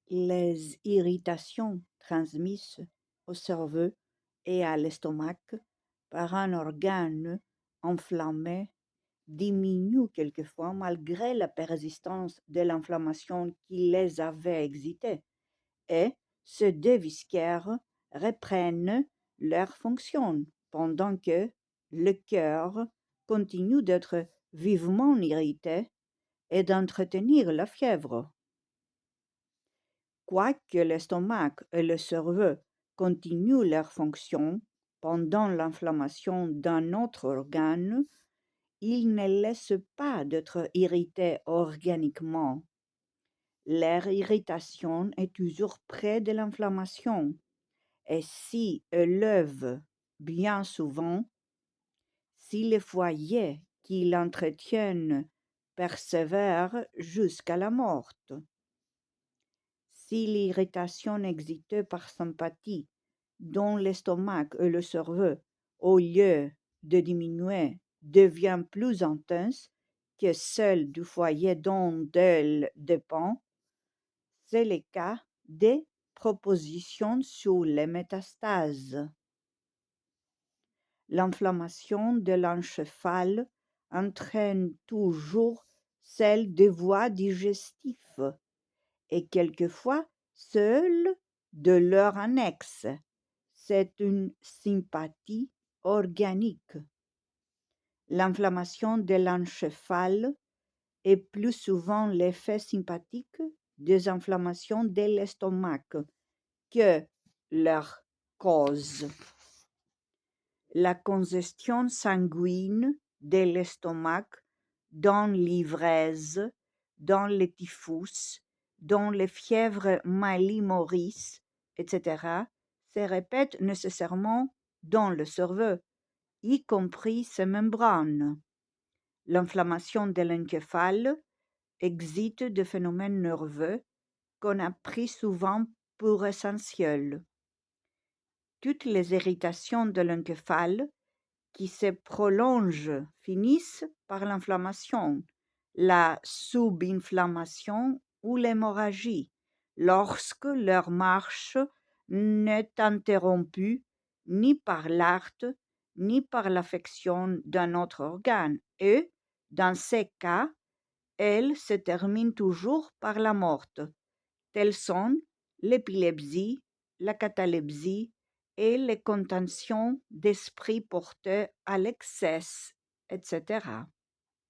Les irritations transmises au cerveau et à l'estomac par un organe enflammé diminuent quelquefois malgré la persistance de l'inflammation qui les avait excités et ces deux viscères reprennent leur fonction pendant que le cœur continue d'être vivement irrité et d'entretenir la fièvre. Quoique l'estomac et le cerveau continuent leur fonction pendant l'inflammation d'un autre organe, ils ne laissent pas d'être irrités organiquement. Leur irritation est toujours près de l'inflammation et si élève bien souvent, si les foyers qui l'entretiennent persévèrent jusqu'à la mort. Si l'irritation excitée par sympathie dans l'estomac et le cerveau, au lieu de diminuer, devient plus intense que celle du foyer dont elle dépend, c'est le cas des propositions sur les métastases. L'inflammation de l'encéphale entraîne toujours celle des voies digestives et quelquefois celle de leur annexe. C'est une sympathie organique. L'inflammation de l'encéphale est plus souvent l'effet sympathique des inflammations de l'estomac que leur cause. La congestion sanguine de l'estomac dans l'ivresse, dans le typhus, dans les fièvres Malie-Maurice, etc., se répète nécessairement dans le cerveau, y compris ses membranes. L'inflammation de l'encéphale excite des phénomènes nerveux qu'on a pris souvent pour essentiels. Toutes les irritations de l'encéphale qui se prolongent finissent par l'inflammation, la subinflammation ou l'hémorragie, lorsque leur marche n'est interrompue ni par l'art ni par l'affection d'un autre organe, et, dans ces cas, elle se termine toujours par la mort. Telles sont l'épilepsie, la catalepsie et les contentions d'esprit portées à l'excès, etc.